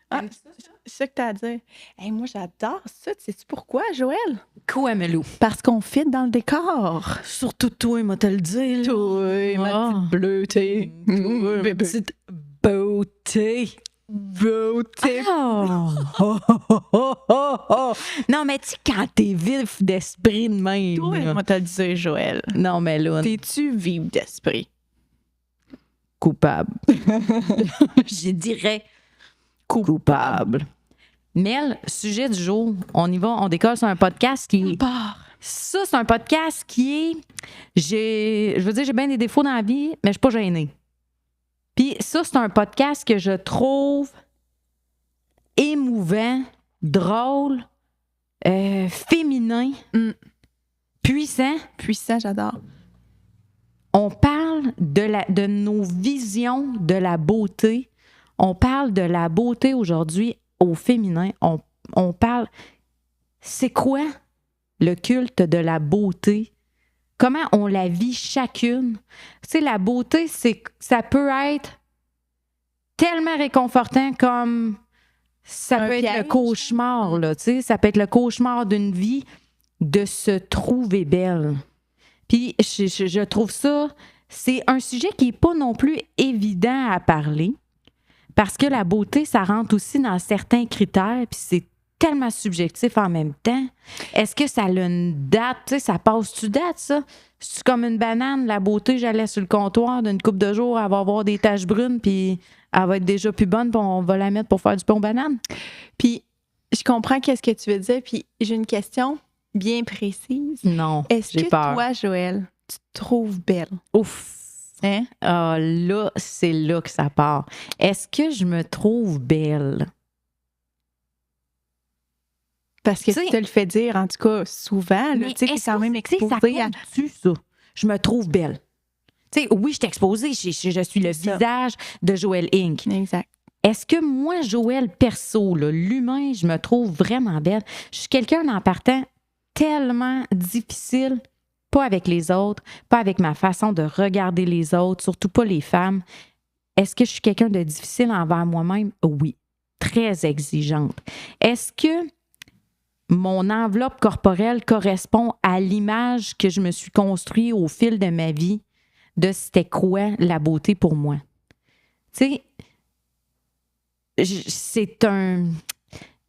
Ah, c'est ça que t'as à dire. Hey, moi, j'adore ça. Sais-tu pourquoi, Joël? Quoi, Melou? Parce qu'on fit dans le décor. Surtout toi, moi te le dire. Toi, ma petite bleutée. Ma petite beauté. Beauté. Oh. Non, mais tu sais, quand t'es vif d'esprit de même. Toi, là. moi, te le dire, Joël. Non, mais là, T'es-tu vive d'esprit? coupable. Je dirais coupable. Mel, sujet du jour, on y va, on décolle sur un podcast qui est... Ça, c'est un podcast qui est... Je veux dire, j'ai bien des défauts dans la vie, mais je suis pas gênée. Puis ça, c'est un podcast que je trouve émouvant, drôle, féminin, puissant. Puissant, j'adore. On parle de nos visions de la beauté. On parle de la beauté aujourd'hui au féminin. On parle... C'est quoi le culte de la beauté? Comment on la vit chacune? Tu sais, la beauté, ça peut être tellement réconfortant comme ça peut être le cauchemar, là, tu sais. Ça peut être le cauchemar d'une vie de se trouver belle. Puis je trouve ça, c'est un sujet qui n'est pas non plus évident à parler parce que la beauté, ça rentre aussi dans certains critères, puis c'est tellement subjectif en même temps. Est-ce que ça a une date? Tu sais, ça passe-tu date, ça? C'est comme une banane, la beauté, j'allais sur le comptoir d'une couple de jours, elle va avoir des taches brunes, puis elle va être déjà plus bonne, puis on va la mettre pour faire du pain aux bananes. Puis, je comprends qu'est-ce que tu veux dire, puis j'ai une question bien précise. Non, Est-ce j'ai que peur. toi, Joël, tu te trouves belle? Ouf! Hein? Ah, là, c'est là que ça part. Est-ce que je me trouve belle? Parce que T'sais, tu te le fais dire, en tout cas, souvent. Tu sais, t'es quand même exposée ça compte-tu, ça? Je me trouve belle. Tu sais, oui, je suis exposée. Je suis le visage de Joël Inc. Exact. Est-ce que moi, Joël perso, là, l'humain, je me trouve vraiment belle? Je suis quelqu'un en partant tellement difficile, pas avec les autres, pas avec ma façon de regarder les autres, surtout pas les femmes. Est-ce que je suis quelqu'un de difficile envers moi-même? Oui. Très exigeante. Est-ce que mon enveloppe corporelle correspond à l'image que je me suis construite au fil de ma vie de c'était quoi la beauté pour moi? Tu sais, c'est un...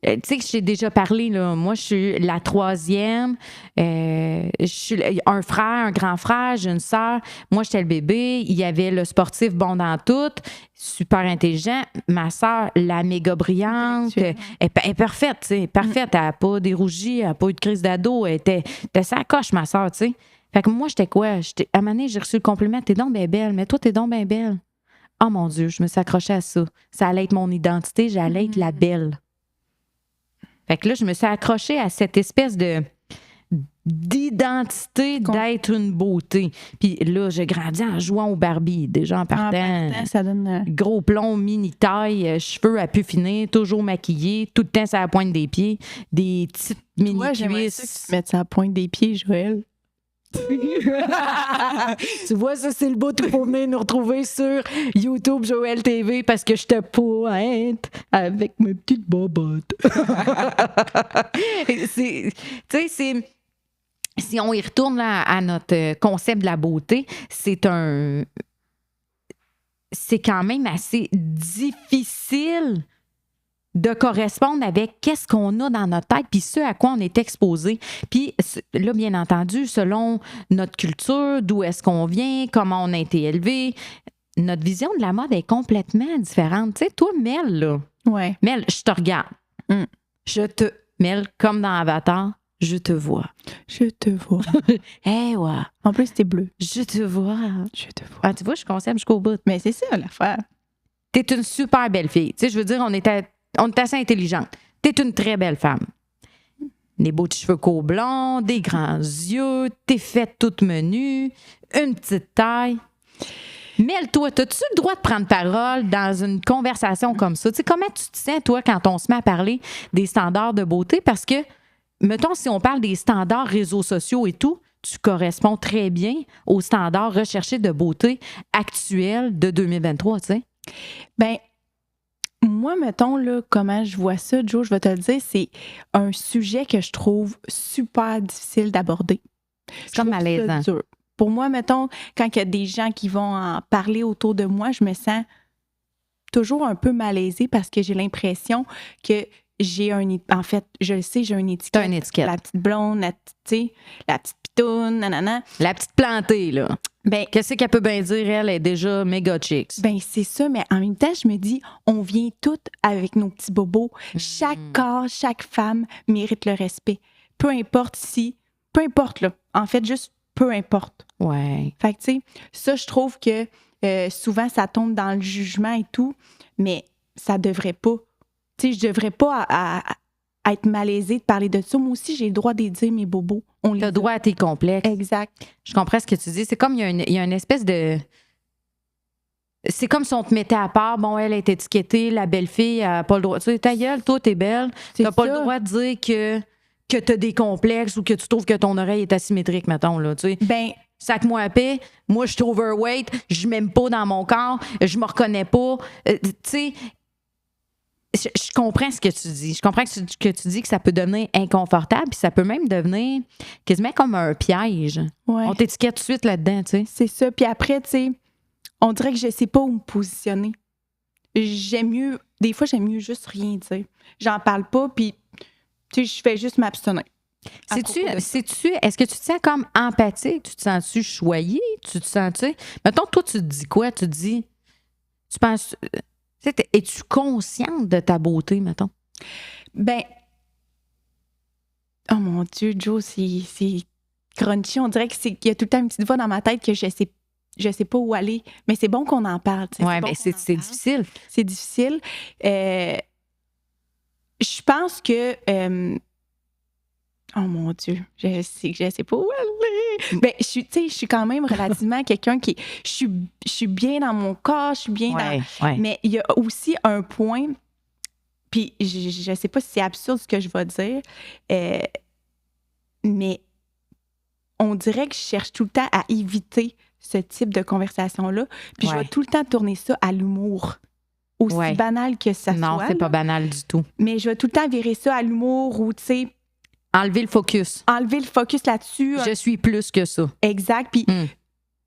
Tu sais que j'ai déjà parlé, là. Moi, je suis la troisième. Je suis un frère, un grand frère, j'ai une sœur. Moi, j'étais le bébé. Il y avait le sportif bon dans tout, super intelligent. Ma sœur, la méga brillante. Elle est parfaite, tu sais. Parfaite. Elle n'a pas dérougi, elle n'a pas eu de crise d'ado. Elle était sa coche, ma sœur, tu sais. Fait que moi, j'étais quoi? À un moment donné, j'ai reçu le compliment. T'es donc bien belle. Mais toi, t'es donc bien belle. Oh mon Dieu, je me suis accrochée à ça. Ça allait être mon identité. J'allais être la belle. Fait que là, je me suis accrochée à cette espèce d'identité d'être une beauté. Puis là, j'ai grandi en jouant au Barbie, déjà en partant. Ça donne... Gros plomb, mini-taille, cheveux à pu finir, toujours maquillés, tout le temps sur la pointe des pieds, des petites mini-cuisses. Tu mettes ça à la pointe des pieds, Joël. Tu vois, ça, c'est le bout pour venir nous retrouver sur YouTube Joël TV parce que je te pointe avec mes petites bobottes. Tu sais, si on y retourne là, à notre concept de la beauté, c'est quand même assez difficile de correspondre avec qu'est-ce qu'on a dans notre tête puis ce à quoi on est exposé. Puis là, bien entendu, selon notre culture, d'où est-ce qu'on vient, comment on a été élevé, notre vision de la mode est complètement différente. Tu sais, toi, Mel, là, Mel, je te regarde. Mel, comme dans Avatar, je te vois. Je te vois. Ouais. En plus, t'es bleu. Je te vois. Je te vois. Ah, tu vois, je suis consciente jusqu'au bout. Mais c'est ça, l'affaire. T'es une super belle fille. Tu sais, je veux dire, on est assez intelligente. T'es une très belle femme. Des beaux petits cheveux courts blonds, des grands yeux, t'es faite toute menue, une petite taille. Mêle-toi, as-tu le droit de prendre parole dans une conversation comme ça? Tu sais, comment tu te sens, toi, quand on se met à parler des standards de beauté? Parce que, mettons, si on parle des standards réseaux sociaux et tout, tu corresponds très bien aux standards recherchés de beauté actuels de 2023, tu sais. Ben, moi, mettons, là, comment je vois ça, Joe, je vais te le dire, c'est un sujet que je trouve super difficile d'aborder. C'est comme malaisant. Dur. Pour moi, mettons, quand il y a des gens qui vont en parler autour de moi, je me sens toujours un peu malaisée parce que j'ai l'impression que j'ai en fait, je le sais, j'ai une étiquette. T'as une étiquette. La petite blonde, la petite pitoune, nanana. La petite plantée, là. Ben, qu'est-ce qu'elle peut bien dire? Elle est déjà méga chicks. Ben, c'est ça, mais en même temps, je me dis, on vient toutes avec nos petits bobos. Chaque corps, chaque femme mérite le respect. Peu importe là. En fait, juste peu importe. Ouais. Fait que, tu sais, ça, je trouve que souvent, ça tombe dans le jugement et tout, mais ça devrait pas. Tu sais, je devrais pas à être malaisée de parler de ça. Moi aussi, j'ai le droit de dire mes bobos. Tu as droit à tes complexes. Exact. Je comprends ce que tu dis. C'est comme il y a une espèce de... C'est comme si on te mettait à part. Bon, elle est étiquetée, la belle-fille n'a pas le droit. Tu sais, ta gueule, toi, t'es belle. T'as pas le droit de dire que t'as des complexes ou que tu trouves que ton oreille est asymétrique, mettons, là, tu sais. Ben, sac-moi à paix. Moi, je suis overweight. Je m'aime pas dans mon corps. Je me reconnais pas. Tu sais... Je comprends ce que tu dis. Je comprends que tu dis que ça peut devenir inconfortable, puis ça peut même devenir quasiment comme un piège. Ouais. On t'étiquette tout de suite là-dedans, tu sais. C'est ça. Puis après, tu sais, on dirait que je sais pas où me positionner. Des fois, j'aime mieux juste rien dire. J'en parle pas, puis tu sais, je fais juste m'abstenir. Est-ce que tu te sens comme empathique? Tu te sens-tu choyée? Tu te sens-tu... Mettons, toi, tu te dis quoi? Tu penses... Es-tu consciente de ta beauté, mettons? Ben, oh mon Dieu, Joe, c'est crunchy. On dirait qu'il y a tout le temps une petite voix dans ma tête que je sais pas où aller. Mais c'est bon qu'on en parle. Oui, mais c'est difficile. C'est difficile. Je pense que... oh mon Dieu, je sais pas où aller. Ben, je suis quand même relativement quelqu'un qui... Je suis bien dans mon corps, je suis bien dans... Ouais. Mais il y a aussi un point... Puis je sais pas si c'est absurde ce que je vais dire, mais on dirait que je cherche tout le temps à éviter ce type de conversation-là. Puis je vais tout le temps tourner ça à l'humour. Aussi banal que ça soit. Non, c'est pas banal du tout. Mais je vais tout le temps virer ça à l'humour ou, tu sais... Enlever le focus. Là-dessus. Je suis plus que ça. Exact. Puis, tu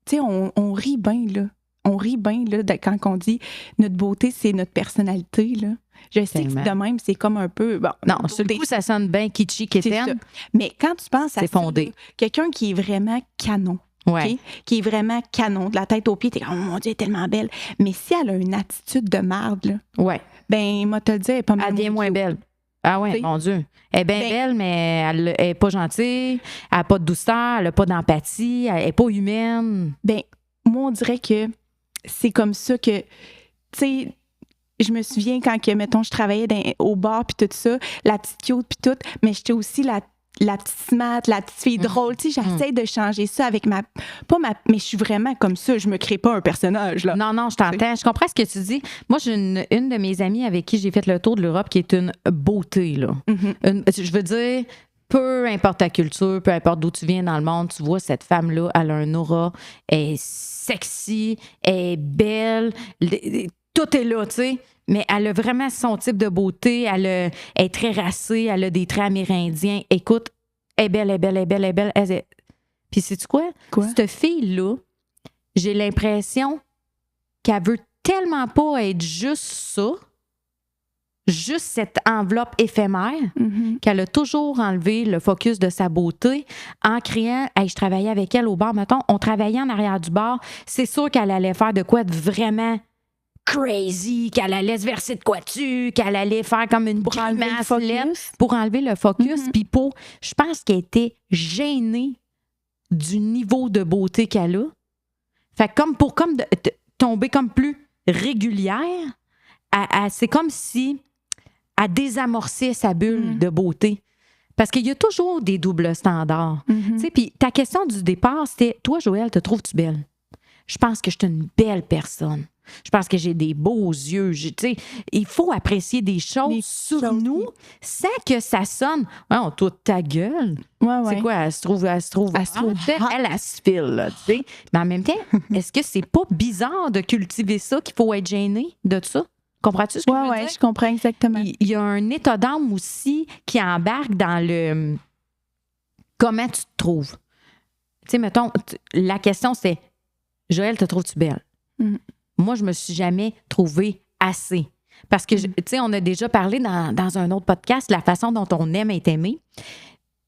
sais, on rit bien, là. On rit bien, là, quand on dit notre beauté, c'est notre personnalité, là. Je sais que de même, c'est comme un peu... Bon, non, sur le coup, ça sonne bien kitschy, kitten. Mais quand tu penses à c'est fondé. Ça, quelqu'un qui est vraiment canon, okay? Qui est vraiment canon, de la tête aux pieds, t'es comme, oh mon Dieu, elle est tellement belle. Mais si elle a une attitude de marde, là, ben, moi, te le dire, elle est pas mal. Elle devient moins belle. Ah ouais, mon Dieu. Elle est bien belle, mais elle est pas gentille, elle n'a pas de douceur, elle n'a pas d'empathie, elle n'est pas humaine. Ben, moi, on dirait que c'est comme ça que, tu sais, je me souviens quand, mettons, je travaillais au bar puis tout ça, la petite cute puis tout, mais j'étais aussi la petite smart, la petite fille drôle. Tu sais, j'essaie de changer ça avec mais je suis vraiment comme ça. Je me crée pas un personnage, là. Non, je t'entends. Je comprends ce que tu dis. Moi, j'ai une de mes amies avec qui j'ai fait le tour de l'Europe qui est une beauté, là. Je veux dire, peu importe ta culture, peu importe d'où tu viens dans le monde, tu vois, cette femme-là, elle a un aura, elle est sexy, elle est belle, tout est là, tu sais. Mais elle a vraiment son type de beauté. Elle est très racée. Elle a des traits amérindiens. Écoute, elle est belle, elle est belle, elle est belle, elle est belle. Puis sais-tu quoi? Cette fille-là, j'ai l'impression qu'elle veut tellement pas être juste ça, juste cette enveloppe éphémère, qu'elle a toujours enlevé le focus de sa beauté en criant « Hey, je travaillais avec elle au bar, mettons. On travaillait en arrière du bar. C'est sûr qu'elle allait faire de quoi de vraiment... crazy, qu'elle allait se verser de quoi dessus, qu'elle allait faire comme une grimace pour enlever le focus. Puis je pense qu'elle était gênée du niveau de beauté qu'elle a. Fait que pour tomber comme plus régulière, c'est comme si elle désamorçait sa bulle de beauté. Parce qu'il y a toujours des doubles standards. Tu sais, puis ta question du départ, c'était « Toi, Joël, te trouves-tu belle? » Je pense que je suis une belle personne. Je pense que j'ai des beaux yeux. Tu sais, il faut apprécier des choses sur nous sans que ça sonne. Oh, toi, ta gueule. Ouais. C'est quoi? Elle se trouve. Elle se trouve Elle se file, là, tu sais. Mais en même temps, est-ce que c'est pas bizarre de cultiver ça, qu'il faut être gêné de ça? Comprends-tu ce que je veux dire? Je comprends exactement. Il y a un état d'âme aussi qui embarque dans le comment tu te trouves. Tu sais, mettons, la question c'est Joël, te trouves-tu belle? Mm. Moi, je me suis jamais trouvée assez. Parce que, tu sais, on a déjà parlé dans un autre podcast de la façon dont on aime être aimé.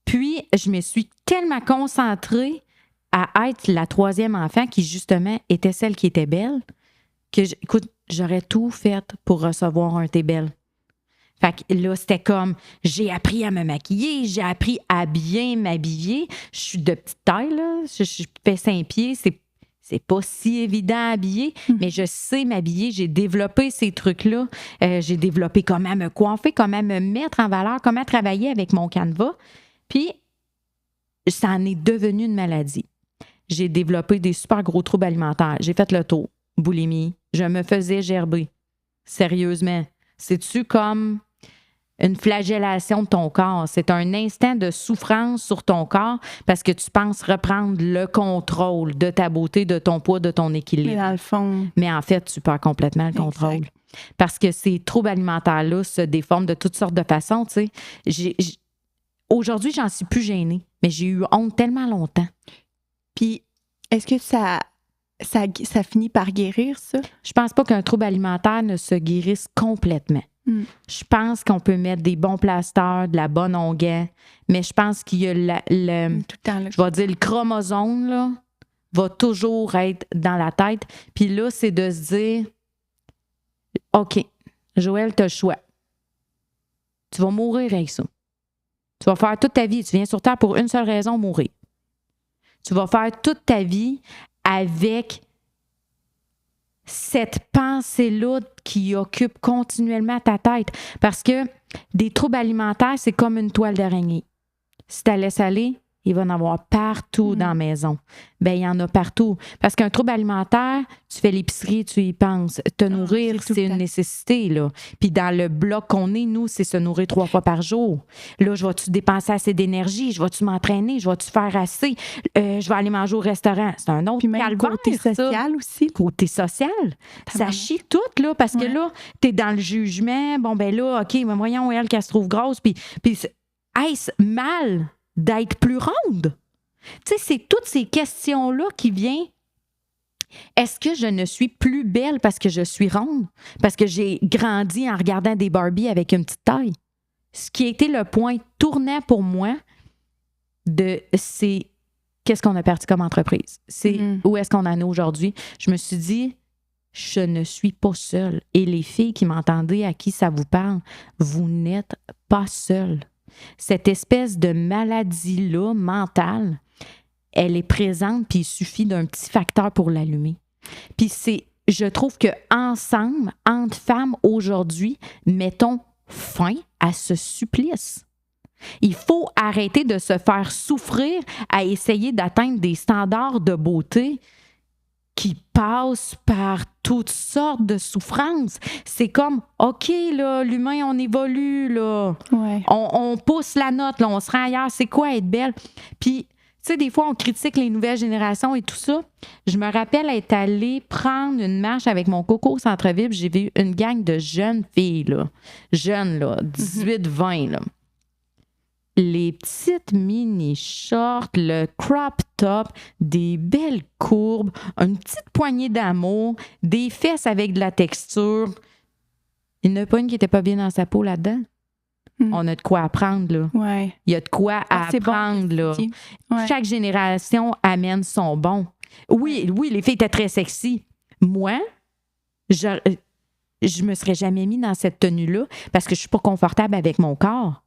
Puis, je me suis tellement concentrée à être la troisième enfant qui, justement, était celle qui était belle que, écoute, j'aurais tout fait pour recevoir un « t'es belle ». Fait que là, c'était comme, j'ai appris à me maquiller, j'ai appris à bien m'habiller. Je suis de petite taille, là. Je fais 5 pieds, c'est pas si évident à habiller, mais je sais m'habiller. J'ai développé ces trucs-là. J'ai développé comment me coiffer, comment me mettre en valeur, comment travailler avec mon canevas. Puis, ça en est devenu une maladie. J'ai développé des super gros troubles alimentaires. J'ai fait le tour. Boulimie. Je me faisais gerber. Sérieusement. C'est-tu comme une flagellation de ton corps? C'est un instant de souffrance sur ton corps parce que tu penses reprendre le contrôle de ta beauté, de ton poids, de ton équilibre. Mais dans le fond... Mais en fait, tu perds complètement le contrôle. Exact. Parce que ces troubles alimentaires-là se déforment de toutes sortes de façons, tu sais. Aujourd'hui, j'en suis plus gênée, mais j'ai eu honte tellement longtemps. Puis, est-ce que ça finit par guérir, ça? Je pense pas qu'un trouble alimentaire ne se guérisse complètement. Je pense qu'on peut mettre des bons plasters, de la bonne onguent, mais je pense qu'il y a Tout le temps, là. je vais dire, le chromosome, là, va toujours être dans la tête. Puis là, c'est de se dire, OK, Joël, t'as le choix. Tu vas mourir avec ça. Tu vas faire toute ta vie. Tu viens sur Terre pour une seule raison, mourir. Tu vas faire toute ta vie avec cette pensée-là qui occupe continuellement ta tête. Parce que des troubles alimentaires, c'est comme une toile d'araignée. Si tu la laisses aller, il va en avoir partout dans la maison. Bien, il y en a partout. Parce qu'un trouble alimentaire, tu fais l'épicerie, tu y penses. Te nourrir, c'est une nécessité, là. Puis dans le bloc qu'on est, nous, c'est se nourrir 3 fois par jour. Là, je vais-tu dépenser assez d'énergie? Je vais-tu m'entraîner? Je vais-tu faire assez? Je vais aller manger au restaurant. C'est un autre Puis même calvaire, côté ça. social aussi. Côté social. Ça chie tout, là, parce que là, t'es dans le jugement. Bon, ben là, OK, mais voyons, elle, qu'elle se trouve grosse. Puis est-ce mal d'être plus ronde? Tu sais, c'est toutes ces questions-là qui viennent. Est-ce que je ne suis plus belle parce que je suis ronde? Parce que j'ai grandi en regardant des Barbie avec une petite taille? Ce qui a été le point tournant pour moi, c'est qu'est-ce qu'on a perdu comme entreprise? C'est où est-ce qu'on en est aujourd'hui? Je me suis dit, je ne suis pas seule. Et les filles qui m'entendaient, à qui ça vous parle, vous n'êtes pas seules. Cette espèce de maladie-là, mentale, elle est présente, puis il suffit d'un petit facteur pour l'allumer. Puis je trouve qu'ensemble, entre femmes aujourd'hui, mettons fin à ce supplice. Il faut arrêter de se faire souffrir à essayer d'atteindre des standards de beauté qui passent par toutes sortes de souffrances. C'est comme, OK, là, l'humain, on évolue, là. Ouais. On pousse la note, là, on se rend ailleurs. C'est quoi être belle? Puis, tu sais, des fois, on critique les nouvelles générations et tout ça. Je me rappelle être allée prendre une marche avec mon coco au centre-ville. J'ai vu une gang de jeunes filles, là. Jeunes, là, 18-20, là. Les petites mini-shorts, le crop top, des belles courbes, une petite poignée d'amour, des fesses avec de la texture. Il n'y en a pas une qui n'était pas bien dans sa peau là-dedans. On a de quoi apprendre, là. Ouais. Il y a de quoi apprendre, bon, là. Ouais. Chaque génération amène son bon. Oui, les filles étaient très sexy. Moi, je me serais jamais mis dans cette tenue-là parce que je suis pas confortable avec mon corps.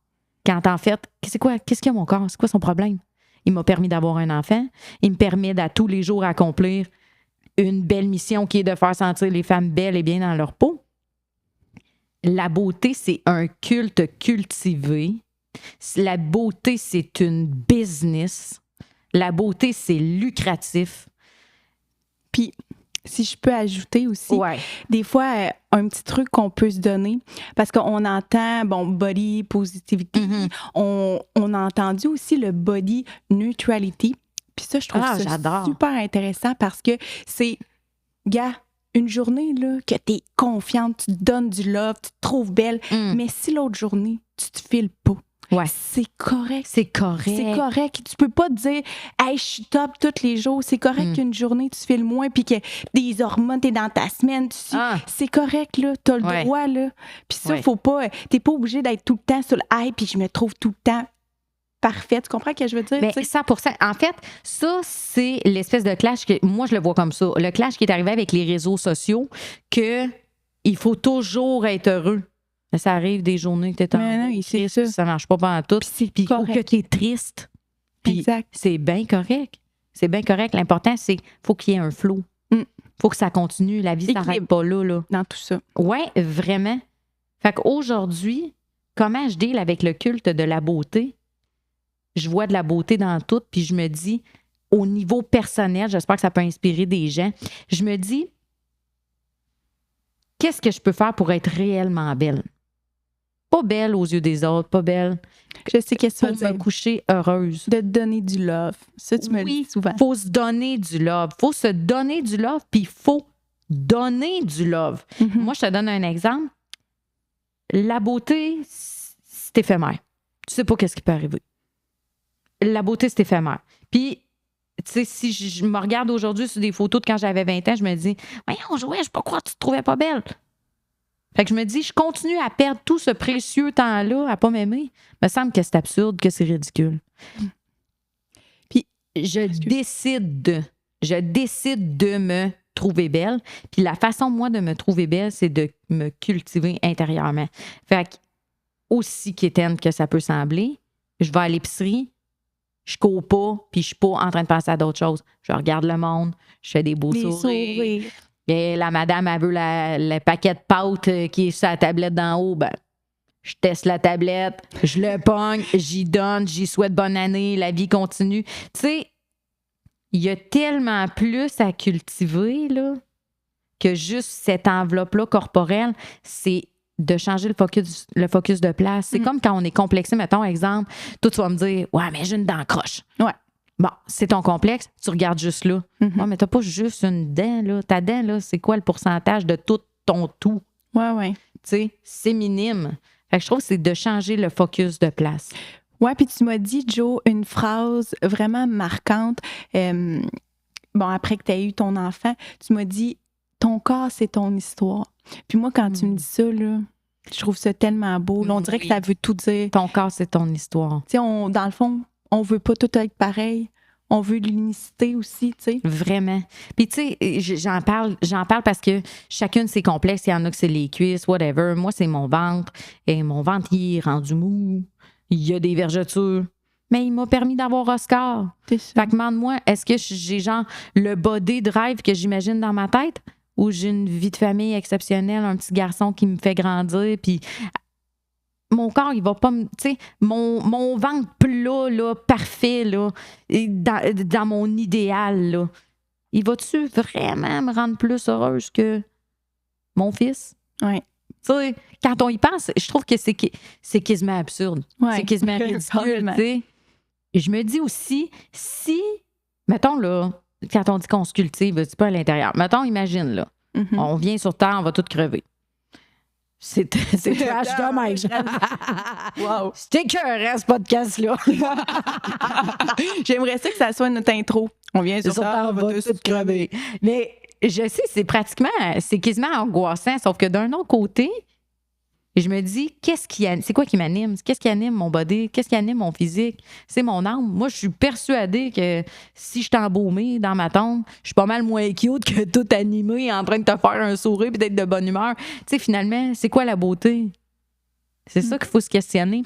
Quand en fait, qu'est-ce qu'il y a mon corps? C'est quoi son problème? Il m'a permis d'avoir un enfant. Il me permet à tous les jours accomplir une belle mission qui est de faire sentir les femmes belles et bien dans leur peau. La beauté, c'est un culte cultivé. La beauté, c'est une business. La beauté, c'est lucratif. Puis, si je peux ajouter aussi, Ouais. des fois, un petit truc qu'on peut se donner, parce qu'on entend, body positivity, Mhm. on a entendu aussi le body neutrality. Puis ça, je trouve ça j'adore. super intéressant parce que c'est, gars, une journée là, que tu es confiante, tu te donnes du love, tu te trouves belle, mais si l'autre journée, tu te files pas, Ouais. c'est correct. C'est correct. C'est correct. Tu peux pas te dire, hey, je suis top tous les jours. C'est correct qu'une journée, tu files moins, puis que des hormones, t'es dans ta semaine. C'est correct, là. T'as le droit, là. Puis ça, faut pas. T'es pas obligé d'être tout le temps sur le high, puis je me trouve tout le temps parfaite. Tu comprends ce que je veux dire? Ben, 100%. En fait, ça, c'est l'espèce de clash que moi, je le vois comme ça. Le clash qui est arrivé avec les réseaux sociaux, que il faut toujours être heureux. Mais ça arrive des journées que t'es en triste, ça marche pas pendant tout. Puis que t'es triste. Puis c'est bien correct. C'est bien correct. L'important, c'est faut qu'il y ait un flow. Faut que ça continue. La vie s'arrête pas là. Dans tout ça. Oui, vraiment. Fait qu'aujourd'hui, comment je deal avec le culte de la beauté? Je vois de la beauté dans tout, puis je me dis, au niveau personnel, j'espère que ça peut inspirer des gens, je me dis, qu'est-ce que je peux faire pour être réellement belle? Pas belle aux yeux des autres, pas belle. Je sais qu'est-ce que tu vas dire. Me coucher heureuse. De te donner du love. Ça, tu me le dis souvent. Il faut se donner du love. Il faut se donner du love, puis il faut donner du love. Moi, je te donne un exemple. La beauté, c'est éphémère. Tu sais pas qu'est-ce qui peut arriver. La beauté, c'est éphémère. Puis, tu sais, si je me regarde aujourd'hui sur des photos de quand j'avais 20 ans, je me dis, voyons, Joël, je peux pas croire que tu te trouvais pas belle. Fait que je me dis, je continue à perdre tout ce précieux temps-là à pas m'aimer. Il me semble que c'est absurde, que c'est ridicule. Puis, je décide de me trouver belle. Puis la façon, moi, de me trouver belle, c'est de me cultiver intérieurement. Fait que, aussi quétaine que ça peut sembler, je vais à l'épicerie, je cours pas, puis je suis pas en train de penser à d'autres choses. Je regarde le monde, je fais des beaux sourires. Et la madame, elle veut le paquet de pâtes qui est sur la tablette d'en haut. Ben, je teste la tablette, je le pogne, j'y donne, j'y souhaite bonne année, la vie continue. Tu sais, il y a tellement plus à cultiver là, que juste cette enveloppe-là corporelle, c'est de changer le focus de place. C'est comme quand on est complexé, mettons, exemple, toi, tu vas me dire, ouais, mais j'ai une dent croche. Ouais. Bon, c'est ton complexe, tu regardes juste là. Ouais, mais t'as pas juste une dent, là. Ta dent, là, c'est quoi le pourcentage de tout ton tout? Ouais. Tu sais, c'est minime. Fait que je trouve que c'est de changer le focus de place. Ouais, puis tu m'as dit, Jo, une phrase vraiment marquante. Après que tu aies eu ton enfant, tu m'as dit, ton corps, c'est ton histoire. Puis moi, quand tu me dis ça, là, je trouve ça tellement beau. Là, on dirait que ça veut tout dire. Ton corps, c'est ton histoire. Tu sais, dans le fond, on veut pas tout être pareil. On veut l'unicité aussi, tu sais. Vraiment. Puis, tu sais, j'en parle parce que chacune, c'est complexe. Il y en a que c'est les cuisses, whatever. Moi, c'est mon ventre. Et mon ventre, il est rendu mou. Il y a des vergetures. Mais il m'a permis d'avoir Oscar. C'est ça. Fait que demande-moi, est-ce que j'ai genre le body drive que j'imagine dans ma tête? Ou j'ai une vie de famille exceptionnelle, un petit garçon qui me fait grandir, puis mon corps, il va pas me... Tu sais, mon ventre plat, là, parfait, là, dans mon idéal, là, il va-tu vraiment me rendre plus heureuse que mon fils? Oui. Tu sais, quand on y pense, je trouve que c'est quasiment absurde. Ouais. C'est quasiment ridicule, tu sais. Et je me dis aussi, si, mettons, là, quand on dit qu'on se cultive, c'est pas à l'intérieur. Mettons, imagine, là, on vient sur Terre, on va tout crever. C'est trash dommage. Wow. C'était écœurant, ce podcast-là. J'aimerais ça que ça soit notre intro. On vient sur Terre, on va tout crever. Mais je sais, c'est quasiment angoissant, sauf que d'un autre côté, je me dis, c'est quoi qui m'anime? Qu'est-ce qui anime mon body? Qu'est-ce qui anime mon physique? C'est mon âme. Moi, je suis persuadée que si je suis embaumée dans ma tombe, je suis pas mal moins cute que tout animé en train de te faire un sourire et d'être de bonne humeur. Tu sais, finalement, c'est quoi la beauté? C'est ça qu'il faut se questionner.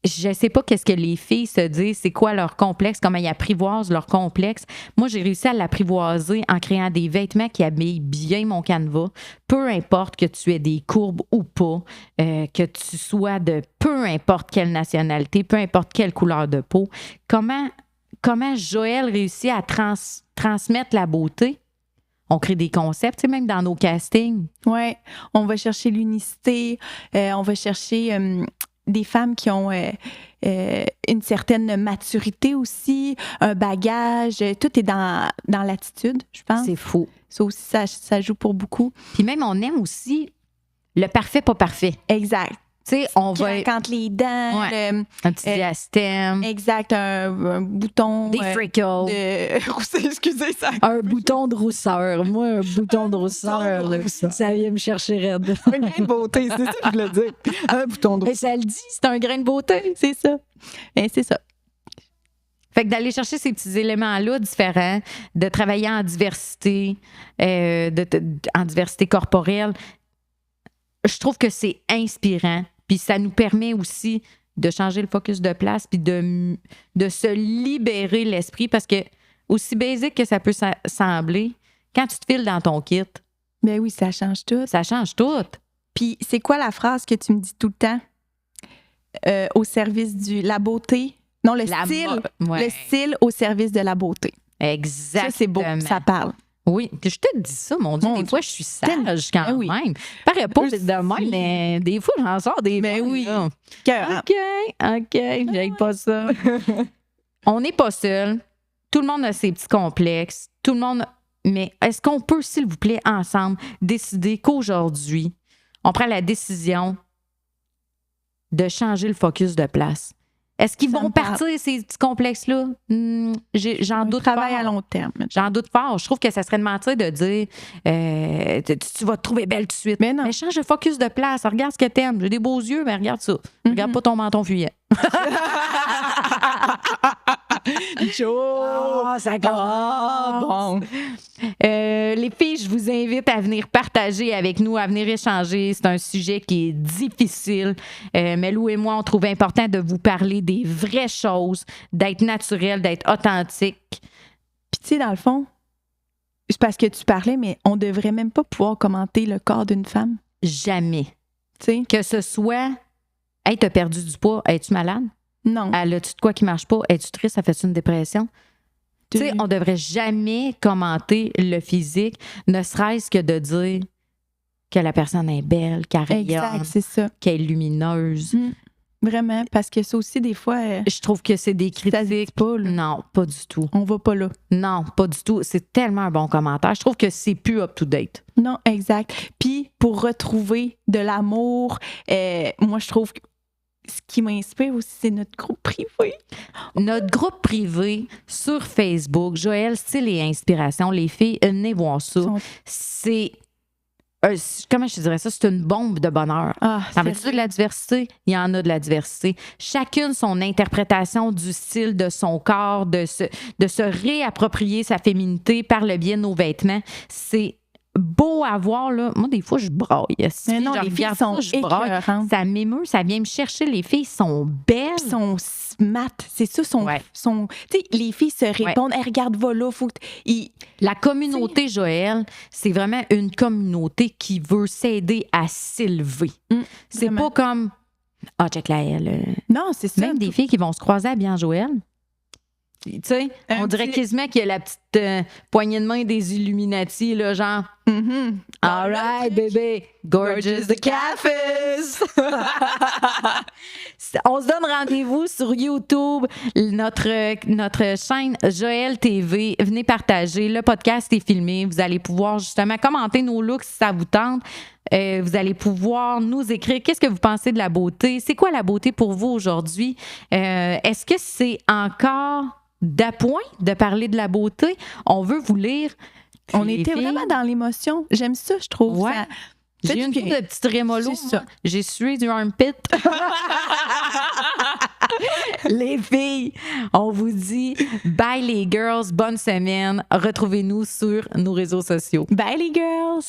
Je sais pas qu'est-ce que les filles se disent, c'est quoi leur complexe, comment ils apprivoisent leur complexe. Moi, j'ai réussi à l'apprivoiser en créant des vêtements qui habillent bien mon canevas. Peu importe que tu aies des courbes ou pas, que tu sois de peu importe quelle nationalité, peu importe quelle couleur de peau. Comment comment Joël réussit à transmettre la beauté. On crée des concepts, tu sais, même dans nos castings. Oui, on va chercher l'unicité, on va chercher des femmes qui ont une certaine maturité aussi, un bagage. Tout est dans l'attitude, je pense. C'est fou. Ça aussi, ça joue pour beaucoup. Puis même, on aime aussi le parfait, pas parfait. Exact. Tu sais, on Qui va... raconte les dents. Ouais. Un petit diastème. Exact, un bouton. Des freckles. Excusez ça. Un bouton de rousseur. Moi, un bouton de rousseur, là, ça vient me chercher raide. Un grain de beauté, c'est ça que je voulais dire. Un bouton de Et ça le dit, c'est un grain de beauté. C'est ça. Et c'est ça. Fait que d'aller chercher ces petits éléments-là différents, de travailler en diversité, en diversité corporelle, je trouve que c'est inspirant. Puis ça nous permet aussi de changer le focus de place puis de se libérer l'esprit parce que, aussi basique que ça peut sembler, quand tu te files dans ton kit, Ben oui, ça change tout. ça change tout. Puis c'est quoi la phrase que tu me dis tout le temps? Au service la beauté. Non, le style. Ouais. Le style au service de la beauté. Exactement. Ça, c'est beau. Ça parle. Oui, que je te dis ça, mon Dieu. Des fois, je suis sage quand oui. même. Paraît pas de même, mais des fois, j'en sors des Ben bonnes, oui. là. Cœur. OK, j'aime pas ça. On n'est pas seul. Tout le monde a ses petits complexes. Tout le monde. Mais est-ce qu'on peut, s'il vous plaît, ensemble, décider qu'aujourd'hui, on prend la décision de changer le focus de place? Est-ce qu'ils Ça vont me parle. partir, ces petits complexes-là? J'en Un doute travail fort. à long terme. J'en doute fort. Je trouve que ça serait de mentir de dire tu vas te trouver belle tout de suite. Mais non. Mais change de focus de place. Regarde ce que t'aimes. J'ai des beaux yeux, mais regarde ça. Regarde pas ton menton fuyant. Ça commence. Bon. Les filles, je vous invite à venir partager avec nous, à venir échanger. C'est un sujet qui est difficile. Mais Lou et moi, on trouve important de vous parler des vraies choses, d'être naturel, d'être authentique. Puis tu sais, dans le fond, c'est parce que tu parlais, mais on devrait même pas pouvoir commenter le corps d'une femme. Jamais. Tu sais? Que ce soit, hey, t'as perdu du poids, es-tu malade? Non. Elle a-tu de quoi qui marche pas? Es-tu triste? Ça fait-tu une dépression? Tu sais, on devrait jamais commenter le physique, ne serait-ce que de dire que la personne est belle, qu'elle rayonne, Exact, c'est ça. qu'elle est lumineuse. Vraiment, parce que ça aussi, des fois, Je trouve que c'est des ça se dit critiques. pas, là. Non, pas du tout. On va pas là. Non, pas du tout. C'est tellement un bon commentaire. Je trouve que c'est plus up-to-date. Non, exact. Puis, pour retrouver de l'amour, moi, je trouve que ce qui m'inspire aussi, c'est notre groupe privé. Notre groupe privé sur Facebook, Joël, Style et Inspiration, les filles, venez voir ça. C'est... comment je te dirais ça? C'est une bombe de bonheur. Ah, T'en veux-tu de la diversité? Il y en a de la diversité. Chacune son interprétation du style de son corps, de se réapproprier sa féminité par le biais de nos vêtements. C'est beau à voir, là. Moi, des fois, je braille. Si Mais non, je les filles regarde sont ça, je braille. écœurantes. Ça m'émeut, ça vient me chercher. Les filles sont belles. Puis sont smart, c'est ça, Ouais. tu sais, les filles se répondent, hey, regarde, va là, faut que La communauté, Joël, c'est vraiment une communauté qui veut s'aider à s'élever. C'est vraiment. pas comme check la elle. Non, c'est ça. Même des filles qui vont se croiser à bien Joël. Tu sais, Un on dirait petit- quasiment qu'il y a la petite poignée de main des Illuminati, là, genre. Mhm. All right, baby. Gorgeous the catfish. On se donne rendez-vous sur YouTube, notre chaîne Joël TV. Venez partager. Le podcast est filmé. Vous allez pouvoir justement commenter nos looks si ça vous tente. Vous allez pouvoir nous écrire qu'est-ce que vous pensez de la beauté. C'est quoi la beauté pour vous aujourd'hui? Est-ce que c'est encore d'appoint de parler de la beauté? On veut vous lire. On Les était filles, vraiment dans l'émotion. J'aime ça, je trouve. Ouais. Ça- J'ai eu une Fait coupe que- de petite rémolo. C'est ça. moi. J'ai sué du armpit. Les filles, on vous dit bye les girls, bonne semaine. Retrouvez-nous sur nos réseaux sociaux. Bye les girls!